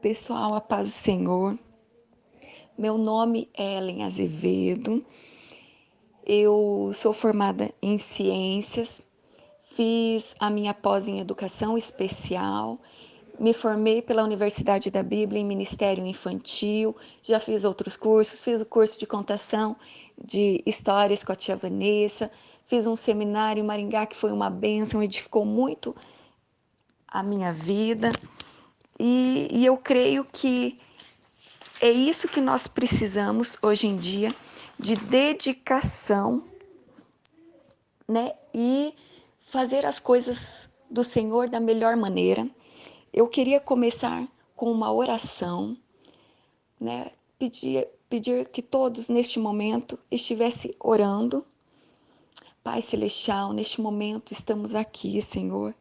pessoal, a paz do Senhor. Meu nome é Ellen Azevedo, eu sou formada em ciências, fiz a minha pós em educação especial, me formei pela Universidade da Bíblia em Ministério Infantil, já fiz outros cursos, fiz o curso de contação de histórias com a tia Vanessa, fiz um seminário em Maringá que foi uma bênção, edificou muito a minha vida e eu creio que é isso que nós precisamos hoje em dia, de dedicação, né? E fazer as coisas do Senhor da melhor maneira. Eu queria começar com uma oração, né? Pedir que todos neste momento estivessem orando. Pai Celestial, neste momento estamos aqui, Senhor,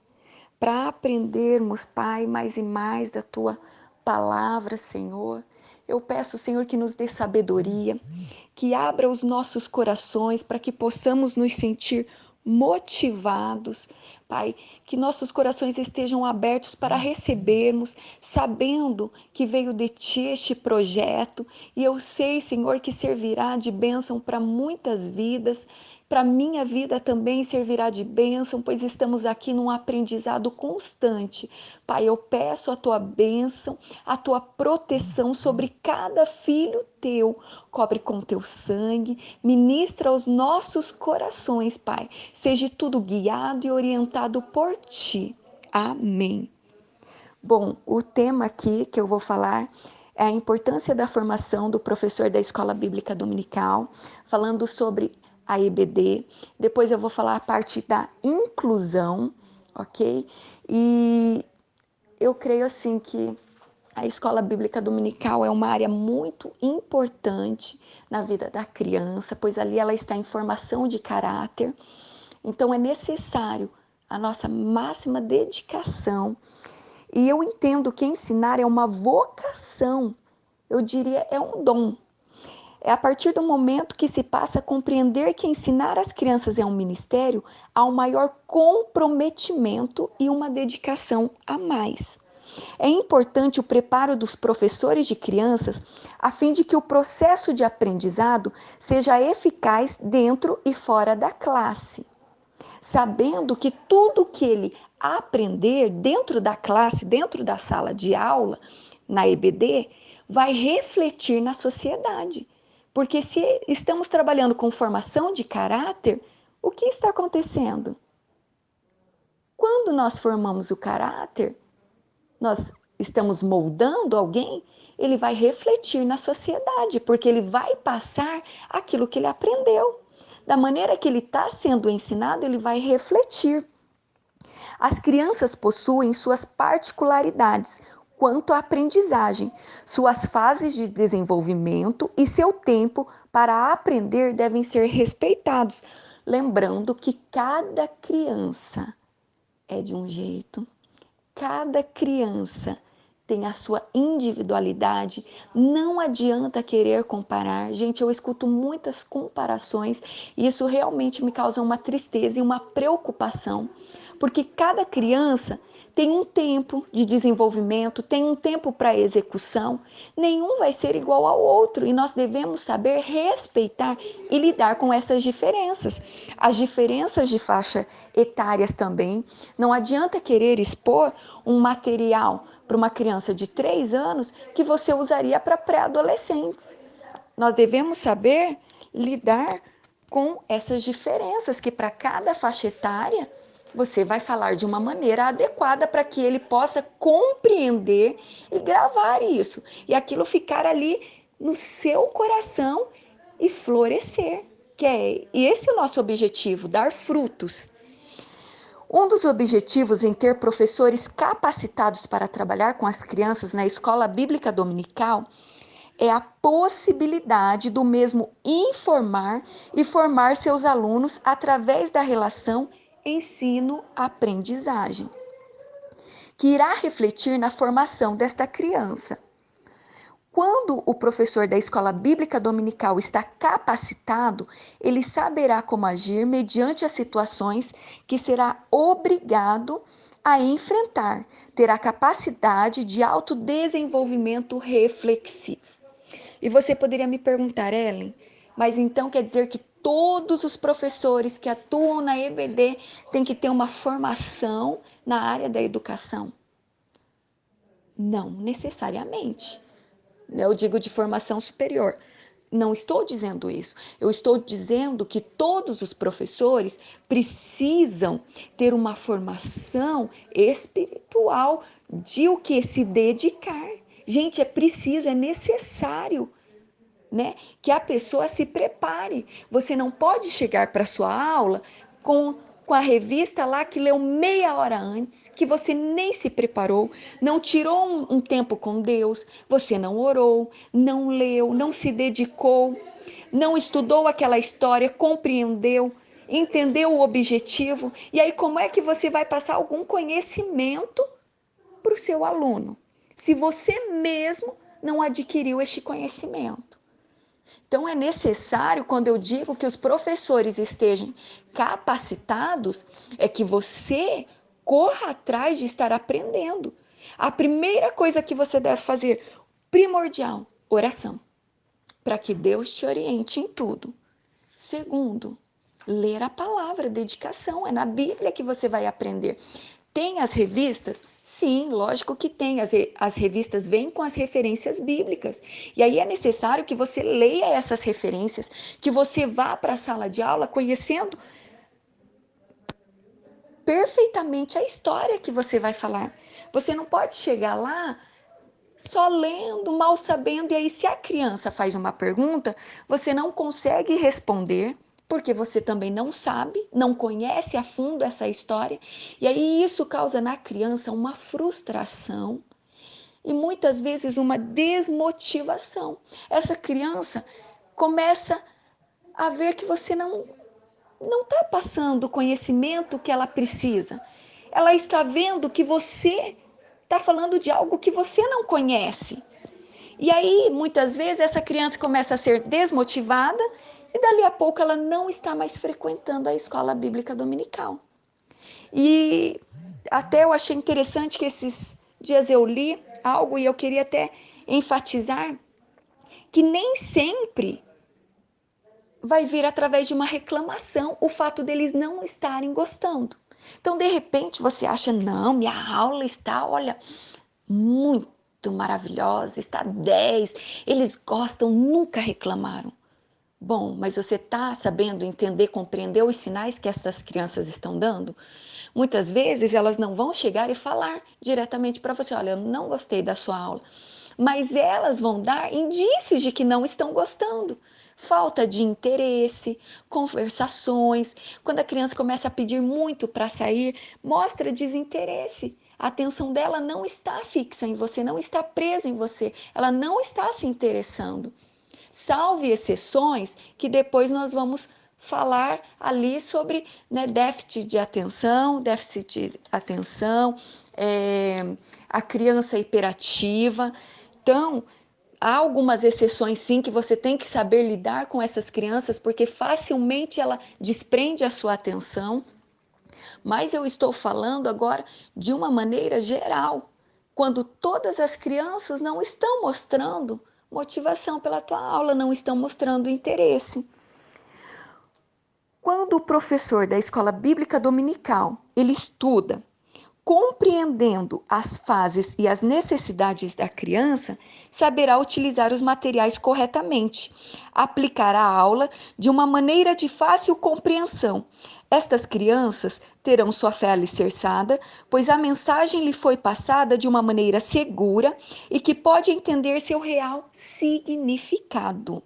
para aprendermos, Pai, mais e mais da Tua palavra, Senhor. Eu peço, Senhor, que nos dê sabedoria, que abra os nossos corações para que possamos nos sentir motivados, Pai, que nossos corações estejam abertos para recebermos, sabendo que veio de Ti este projeto, e eu sei, Senhor, que servirá de bênção para muitas vidas. Para minha vida também servirá de bênção, pois estamos aqui num aprendizado constante. Pai, eu peço a Tua bênção, a Tua proteção sobre cada filho Teu. Cobre com Teu sangue, ministra aos nossos corações, Pai. Seja tudo guiado e orientado por Ti. Amém. Bom, o tema aqui que eu vou falar é a importância da formação do professor da Escola Bíblica Dominical, falando sobre a EBD. Depois eu vou falar a parte da inclusão, ok? E eu creio assim que a Escola Bíblica Dominical é uma área muito importante na vida da criança, pois ali ela está em formação de caráter. Então é necessário a nossa máxima dedicação. E eu entendo que ensinar é uma vocação, eu diria é um dom. É a partir do momento que se passa a compreender que ensinar as crianças é um ministério, há um maior comprometimento e uma dedicação a mais. É importante o preparo dos professores de crianças a fim de que o processo de aprendizado seja eficaz dentro e fora da classe, sabendo que tudo que ele aprender dentro da classe, dentro da sala de aula, na EBD, vai refletir na sociedade. Porque se estamos trabalhando com formação de caráter, o que está acontecendo? Quando nós formamos o caráter, nós estamos moldando alguém, ele vai refletir na sociedade, porque ele vai passar aquilo que ele aprendeu. Da maneira que ele está sendo ensinado, ele vai refletir. As crianças possuem suas particularidades quanto à aprendizagem, suas fases de desenvolvimento e seu tempo para aprender devem ser respeitados, lembrando que cada criança é de um jeito, cada criança tem a sua individualidade, não adianta querer comparar. Gente, eu escuto muitas comparações e isso realmente me causa uma tristeza e uma preocupação, porque cada criança tem um tempo de desenvolvimento, tem um tempo para execução, nenhum vai ser igual ao outro e nós devemos saber respeitar e lidar com essas diferenças. As diferenças de faixa etárias também, não adianta querer expor um material para uma criança de 3 anos que você usaria para pré-adolescentes. Nós devemos saber lidar com essas diferenças, que para cada faixa etária você vai falar de uma maneira adequada para que ele possa compreender e gravar isso. E aquilo ficar ali no seu coração e florescer. E esse é o nosso objetivo, dar frutos. Um dos objetivos em ter professores capacitados para trabalhar com as crianças na escola bíblica dominical é a possibilidade do mesmo informar e formar seus alunos através da relação ensino-aprendizagem, que irá refletir na formação desta criança. Quando o professor da escola bíblica dominical está capacitado, ele saberá como agir mediante as situações que será obrigado a enfrentar, terá capacidade de autodesenvolvimento reflexivo. E você poderia me perguntar, Ellen, mas então quer dizer que todos os professores que atuam na EBD têm que ter uma formação na área da educação? Não necessariamente. Eu digo de formação superior. Não estou dizendo isso. Eu estou dizendo que todos os professores precisam ter uma formação espiritual de o que se dedicar. Gente, é preciso, é necessário, né, que a pessoa se prepare. Você não pode chegar para sua aula com a revista lá que leu meia hora antes, que você nem se preparou, não tirou um tempo com Deus, você não orou, não leu, não se dedicou, não estudou aquela história, compreendeu, entendeu o objetivo. E aí, como é que você vai passar algum conhecimento para o seu aluno, se você mesmo não adquiriu este conhecimento? Então, é necessário, quando eu digo que os professores estejam capacitados, é que você corra atrás de estar aprendendo. A primeira coisa que você deve fazer, primordial, oração, para que Deus te oriente em tudo. Segundo, ler a palavra, dedicação, é na Bíblia que você vai aprender. Tem as revistas? Sim, lógico que tem. As revistas vêm com as referências bíblicas. E aí é necessário que você leia essas referências, que você vá para a sala de aula conhecendo perfeitamente a história que você vai falar. Você não pode chegar lá só lendo, mal sabendo, e aí se a criança faz uma pergunta, você não consegue responder, porque você também não sabe, não conhece a fundo essa história, e aí isso causa na criança uma frustração e muitas vezes uma desmotivação. Essa criança começa a ver que você não está passando o conhecimento que ela precisa. Ela está vendo que você está falando de algo que você não conhece. E aí, muitas vezes, essa criança começa a ser desmotivada e dali a pouco ela não está mais frequentando a escola bíblica dominical. E até eu achei interessante que esses dias eu li algo e eu queria até enfatizar que nem sempre vai vir através de uma reclamação o fato deles não estarem gostando. Então, de repente, você acha, não, minha aula está, olha, muito maravilhosa, está 10, eles gostam, nunca reclamaram. Bom, mas você está sabendo entender, compreender os sinais que essas crianças estão dando? Muitas vezes elas não vão chegar e falar diretamente para você, olha, eu não gostei da sua aula, mas elas vão dar indícios de que não estão gostando. Falta de interesse, conversações. Quando a criança começa a pedir muito para sair, mostra desinteresse. A atenção dela não está fixa em você, não está presa em você, ela não está se interessando. Salve exceções que depois nós vamos falar ali sobre, né, déficit de atenção, a criança hiperativa. Então, há algumas exceções sim que você tem que saber lidar com essas crianças, porque facilmente ela desprende a sua atenção, mas eu estou falando agora de uma maneira geral, quando todas as crianças não estão mostrando motivação pela tua aula, não estão mostrando interesse. Quando o professor da escola bíblica dominical, ele estuda compreendendo as fases e as necessidades da criança, saberá utilizar os materiais corretamente, aplicar a aula de uma maneira de fácil compreensão. Estas crianças terão sua fé alicerçada, pois a mensagem lhe foi passada de uma maneira segura e que pode entender seu real significado.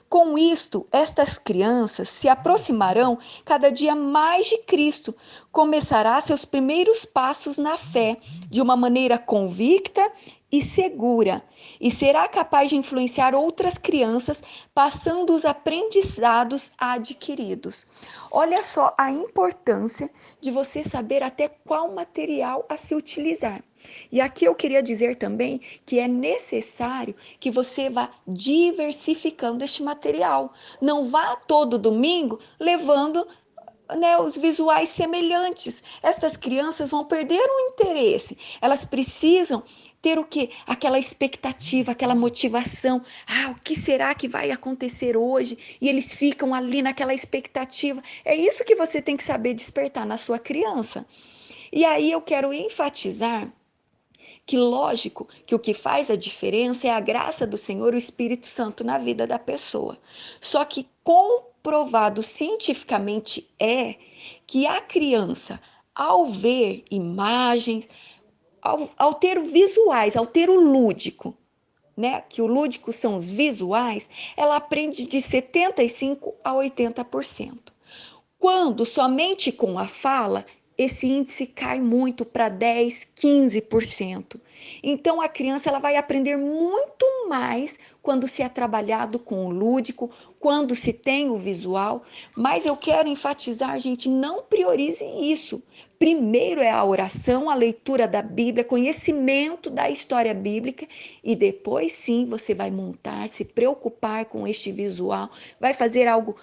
Com isto, estas crianças se aproximarão cada dia mais de Cristo, começará seus primeiros passos na fé de uma maneira convicta e segura, e será capaz de influenciar outras crianças, passando os aprendizados adquiridos. Olha só a importância de você saber até qual material a se utilizar. E aqui eu queria dizer também que é necessário que você vá diversificando este material. Não vá todo domingo levando, né, os visuais semelhantes. Essas crianças vão perder o interesse. Elas precisam ter o quê? Aquela expectativa, aquela motivação. Ah, o que será que vai acontecer hoje? E eles ficam ali naquela expectativa. É isso que você tem que saber despertar na sua criança. E aí eu quero enfatizar que, lógico, que o que faz a diferença é a graça do Senhor, o Espírito Santo na vida da pessoa. Só que comprovado cientificamente é que a criança, ao ver imagens, ao ter visuais, ao ter o lúdico, né, que o lúdico são os visuais, ela aprende de 75 a 80%. Quando somente com a fala, esse índice cai muito para 10, 15%. Então a criança ela vai aprender muito mais quando se é trabalhado com o lúdico, quando se tem o visual, mas eu quero enfatizar, gente, não priorize isso. Primeiro é a oração, a leitura da Bíblia, conhecimento da história bíblica e depois sim você vai montar, se preocupar com este visual, vai fazer algo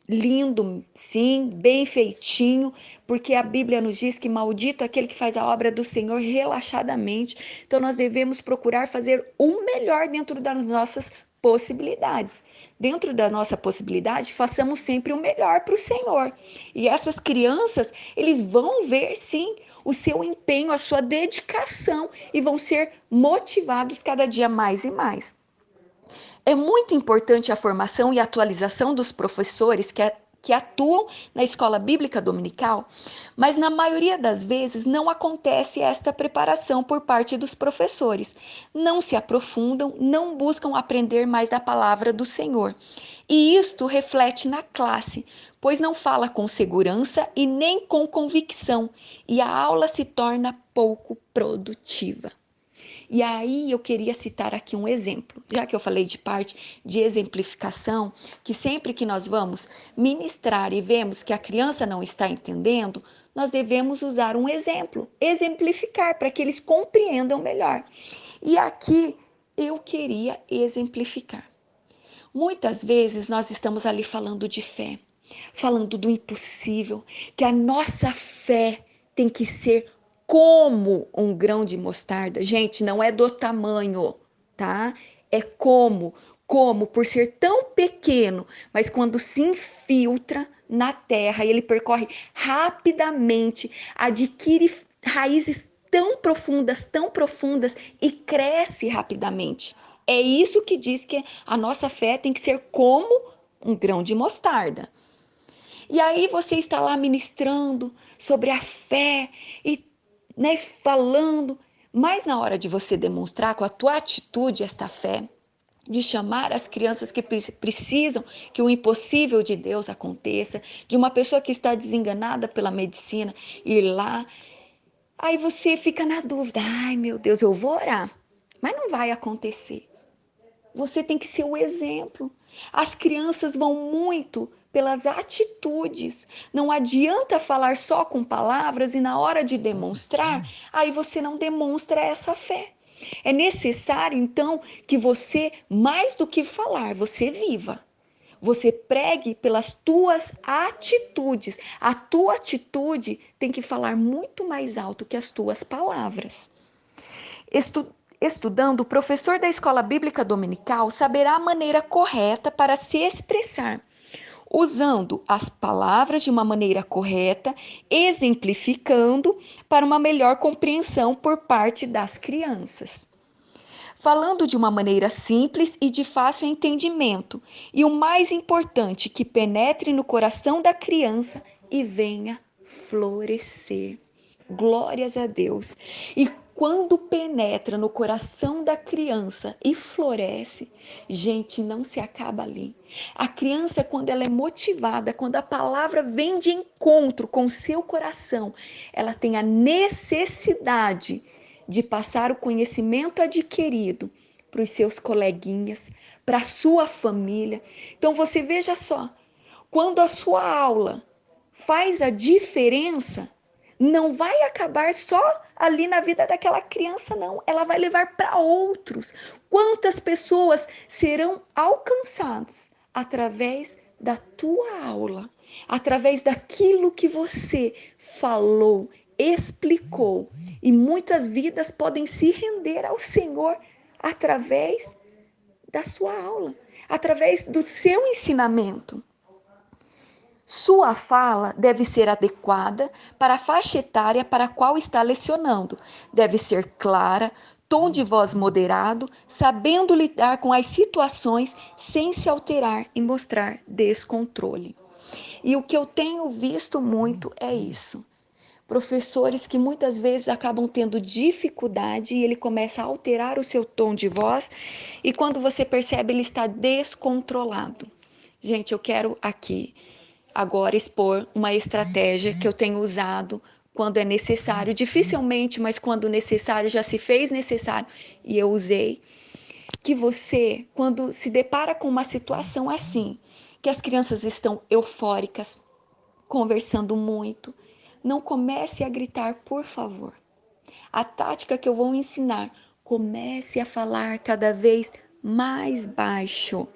lindo, sim, bem feitinho, porque a Bíblia nos diz que maldito é aquele que faz a obra do Senhor relaxadamente. Então nós devemos procurar fazer o melhor dentro das nossas possibilidades. Dentro da nossa possibilidade, façamos sempre o melhor para o Senhor. E essas crianças, eles vão ver, sim, o seu empenho, a sua dedicação e vão ser motivados cada dia mais e mais. É muito importante a formação e atualização dos professores que atuam na escola bíblica dominical, mas na maioria das vezes não acontece esta preparação por parte dos professores. Não se aprofundam, não buscam aprender mais da palavra do Senhor. E isto reflete na classe, pois não fala com segurança e nem com convicção, e a aula se torna pouco produtiva. E aí eu queria citar aqui um exemplo, já que eu falei de parte de exemplificação, que sempre que nós vamos ministrar e vemos que a criança não está entendendo, nós devemos usar um exemplo, exemplificar para que eles compreendam melhor. E aqui eu queria exemplificar. Muitas vezes nós estamos ali falando de fé, falando do impossível, que a nossa fé tem que ser como um grão de mostarda. Gente, não é do tamanho, tá? É como por ser tão pequeno, mas quando se infiltra na terra e ele percorre rapidamente, adquire raízes tão profundas e cresce rapidamente. É isso que diz que a nossa fé tem que ser como um grão de mostarda. E aí você está lá ministrando sobre a fé e, né, falando, mas na hora de você demonstrar com a tua atitude esta fé, de chamar as crianças que precisam que o impossível de Deus aconteça, de uma pessoa que está desenganada pela medicina ir lá, aí você fica na dúvida, ai meu Deus, eu vou orar, mas não vai acontecer. Você tem que ser o exemplo. As crianças vão muito pelas atitudes. Não adianta falar só com palavras e na hora de demonstrar, aí você não demonstra essa fé. É necessário, então, que você, mais do que falar, você viva. Você pregue pelas tuas atitudes. A tua atitude tem que falar muito mais alto que as tuas palavras. Estudando, o professor da escola bíblica dominical saberá a maneira correta para se expressar, usando as palavras de uma maneira correta, exemplificando para uma melhor compreensão por parte das crianças. Falando de uma maneira simples e de fácil entendimento, e o mais importante, que penetre no coração da criança e venha florescer. Glórias a Deus. E quando penetra no coração da criança e floresce, gente, não se acaba ali. A criança, quando ela é motivada, quando a palavra vem de encontro com o seu coração, ela tem a necessidade de passar o conhecimento adquirido para os seus coleguinhas, para a sua família. Então você veja só, quando a sua aula faz a diferença, não vai acabar só ali na vida daquela criança, não. Ela vai levar para outros. Quantas pessoas serão alcançadas através da tua aula, através daquilo que você falou, explicou. E muitas vidas podem se render ao Senhor através da sua aula, através do seu ensinamento. Sua fala deve ser adequada para a faixa etária para a qual está lecionando. Deve ser clara, tom de voz moderado, sabendo lidar com as situações sem se alterar e mostrar descontrole. E o que eu tenho visto muito é isso. Professores que muitas vezes acabam tendo dificuldade e ele começa a alterar o seu tom de voz e quando você percebe ele está descontrolado. Gente, eu quero aqui agora expor uma estratégia que eu tenho usado quando é necessário, dificilmente, mas quando necessário, já se fez necessário e eu usei. Que você, quando se depara com uma situação assim, que as crianças estão eufóricas, conversando muito, não comece a gritar, por favor. A tática que eu vou ensinar, comece a falar cada vez mais baixo.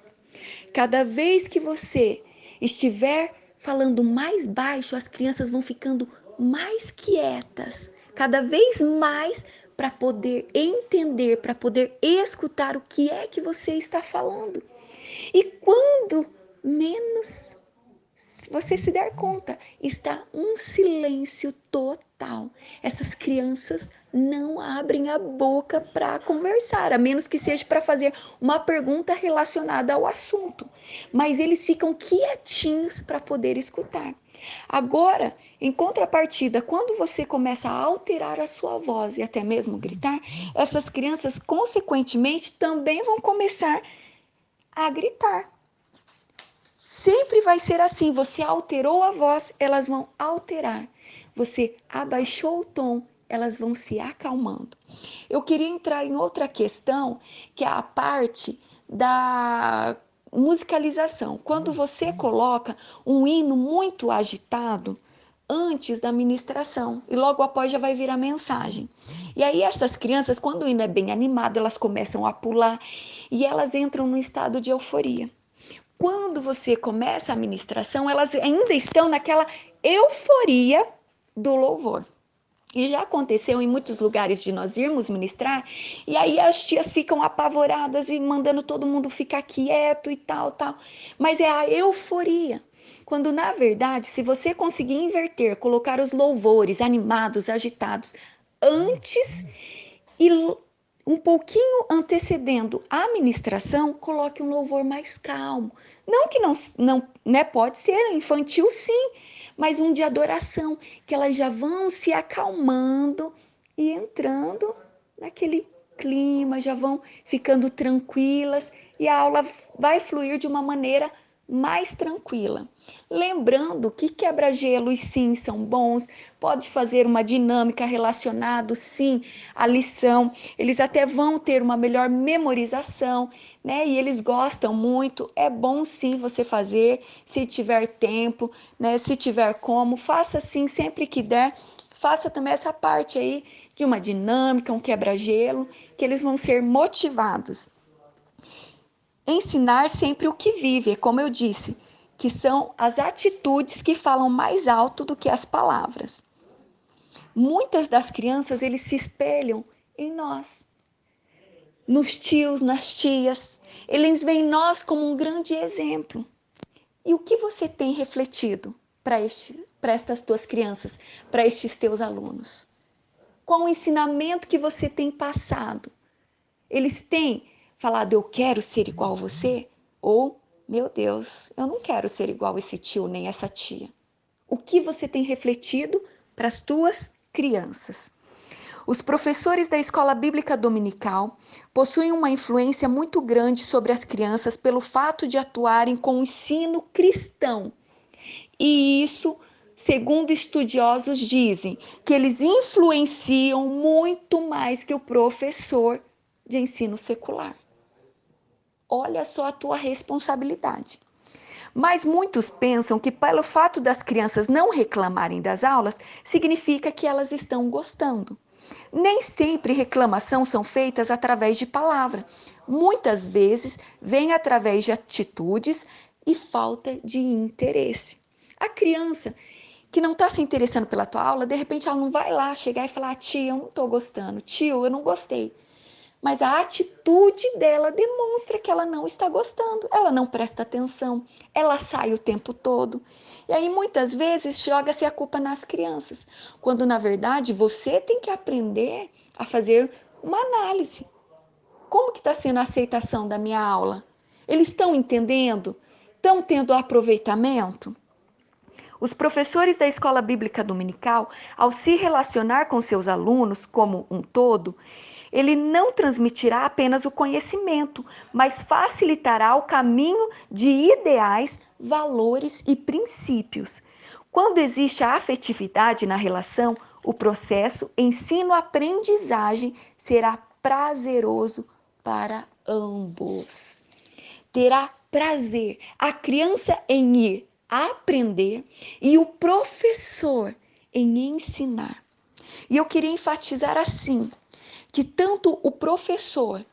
Cada vez que você estiver falando mais baixo, as crianças vão ficando mais quietas, cada vez mais para poder entender, para poder escutar o que é que você está falando. E quando menos você se der conta, está um silêncio total. Essas crianças não abrem a boca para conversar, a menos que seja para fazer uma pergunta relacionada ao assunto. Mas eles ficam quietinhos para poder escutar. Agora, em contrapartida, quando você começa a alterar a sua voz e até mesmo gritar, essas crianças, consequentemente, também vão começar a gritar. Sempre vai ser assim, você alterou a voz, elas vão alterar. Você abaixou o tom, elas vão se acalmando. Eu queria entrar em outra questão, que é a parte da musicalização. Quando você coloca um hino muito agitado antes da ministração e logo após já vai vir a mensagem. E aí essas crianças, quando o hino é bem animado, elas começam a pular e elas entram num estado de euforia. Quando você começa a ministração, elas ainda estão naquela euforia do louvor. E já aconteceu em muitos lugares de nós irmos ministrar, e aí as tias ficam apavoradas e mandando todo mundo ficar quieto e tal, tal. Mas é a euforia. Quando na verdade, se você conseguir inverter, colocar os louvores animados, agitados, antes e um pouquinho antecedendo a ministração, coloque um louvor mais calmo. Não que não né, pode ser infantil sim, mas um de adoração, que elas já vão se acalmando e entrando naquele clima, já vão ficando tranquilas e a aula vai fluir de uma maneira mais tranquila. Lembrando que quebra-gelos sim são bons, pode fazer uma dinâmica relacionada sim à lição, eles até vão ter uma melhor memorização, né? E eles gostam muito, é bom sim você fazer, se tiver tempo, né? Se tiver como, faça sim sempre que der, faça também essa parte aí de uma dinâmica, um quebra-gelo, que eles vão ser motivados. Ensinar sempre o que vive, como eu disse, que são as atitudes que falam mais alto do que as palavras. Muitas das crianças, eles se espelham em nós, nos tios, nas tias. Eles veem nós como um grande exemplo. E o que você tem refletido para estas tuas crianças, para estes teus alunos? Qual o ensinamento que você tem passado? Eles têm falado, eu quero ser igual a você? Ou, meu Deus, eu não quero ser igual a esse tio nem essa tia. O que você tem refletido para as tuas crianças? Os professores da escola bíblica dominical possuem uma influência muito grande sobre as crianças pelo fato de atuarem com o ensino cristão. E isso, segundo estudiosos dizem, que eles influenciam muito mais que o professor de ensino secular. Olha só a tua responsabilidade. Mas muitos pensam que pelo fato das crianças não reclamarem das aulas, significa que elas estão gostando. Nem sempre reclamação são feitas através de palavra. Muitas vezes vem através de atitudes e falta de interesse. A criança que não está se interessando pela tua aula, de repente ela não vai lá chegar e falar: ah, tia, eu não estou gostando, tio, eu não gostei. Mas a atitude dela demonstra que ela não está gostando, ela não presta atenção, ela sai o tempo todo. E aí muitas vezes joga-se a culpa nas crianças, quando na verdade você tem que aprender a fazer uma análise. Como que está sendo a aceitação da minha aula? Eles estão entendendo? Estão tendo aproveitamento? Os professores da escola bíblica dominical, ao se relacionar com seus alunos como um todo, ele não transmitirá apenas o conhecimento, mas facilitará o caminho de ideais, valores e princípios. Quando existe a afetividade na relação, o processo ensino-aprendizagem será prazeroso para ambos. Terá prazer a criança em ir aprender e o professor em ensinar. E eu queria enfatizar assim, que tanto o professor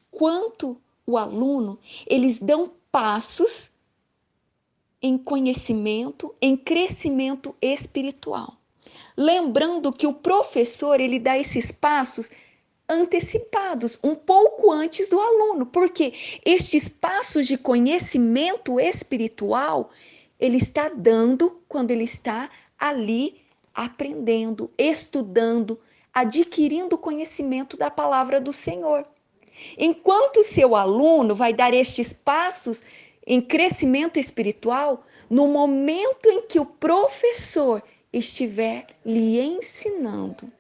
quanto o aluno, eles dão passos em conhecimento, em crescimento espiritual. Lembrando que o professor, ele dá esses passos antecipados, um pouco antes do aluno, porque estes passos de conhecimento espiritual, ele está dando quando ele está ali aprendendo, estudando, adquirindo conhecimento da palavra do Senhor. Enquanto seu aluno vai dar estes passos em crescimento espiritual, no momento em que o professor estiver lhe ensinando.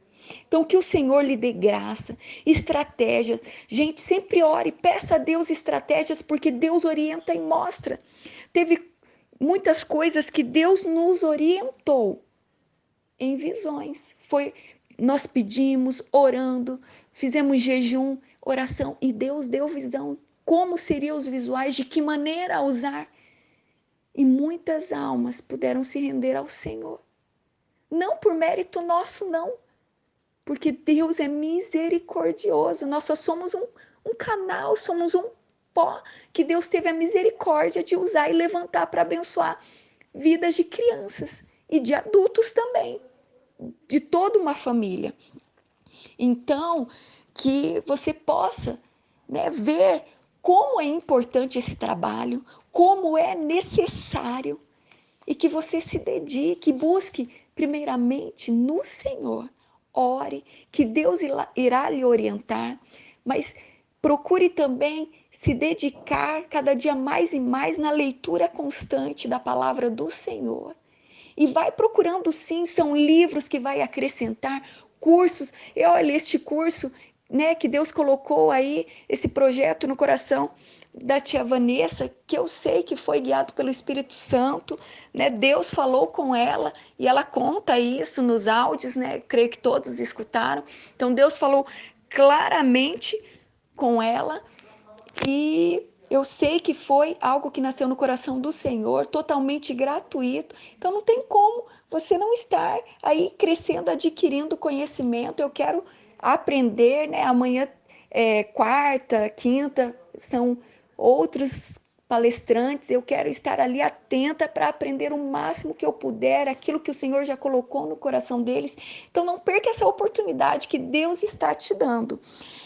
Então, que o Senhor lhe dê graça, estratégia. Gente, sempre ore, peça a Deus estratégias, porque Deus orienta e mostra. Teve muitas coisas que Deus nos orientou em visões. Nós pedimos, orando, fizemos jejum, oração, e Deus deu visão. Como seriam os visuais, de que maneira usar. E muitas almas puderam se render ao Senhor. Não por mérito nosso, não. Porque Deus é misericordioso. Nós só somos um canal, somos um pó que Deus teve a misericórdia de usar e levantar para abençoar vidas de crianças e de adultos também, de toda uma família. Então, que você possa, né, ver como é importante esse trabalho, como é necessário, e que você se dedique, busque primeiramente no Senhor. Ore, que Deus irá lhe orientar, mas procure também se dedicar cada dia mais e mais na leitura constante da palavra do Senhor. E vai procurando, sim, são livros que vai acrescentar, cursos. E olha, este curso, né, que Deus colocou aí, esse projeto no coração da tia Vanessa, que eu sei que foi guiado pelo Espírito Santo, né? Deus falou com ela e ela conta isso nos áudios, né? Creio que todos escutaram. Então Deus falou claramente com ela e eu sei que foi algo que nasceu no coração do Senhor, totalmente gratuito. Então não tem como você não estar aí crescendo, adquirindo conhecimento. Eu quero aprender, né? Amanhã quarta, quinta, são outros palestrantes, eu quero estar ali atenta para aprender o máximo que eu puder, aquilo que o Senhor já colocou no coração deles. Então não perca essa oportunidade que Deus está te dando.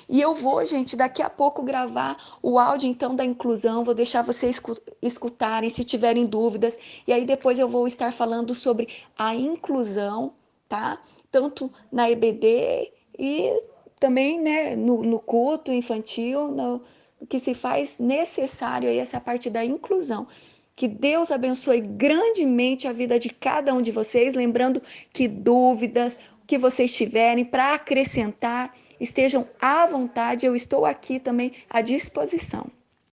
E eu vou, gente, daqui a pouco gravar o áudio então da inclusão, vou deixar vocês escutarem se tiverem dúvidas, e aí depois eu vou estar falando sobre a inclusão, tá? Tanto na EBD e também, né, no culto infantil, no que se faz necessário aí essa parte da inclusão. Que Deus abençoe grandemente a vida de cada um de vocês, lembrando que dúvidas que vocês tiverem para acrescentar, estejam à vontade, eu estou aqui também à disposição.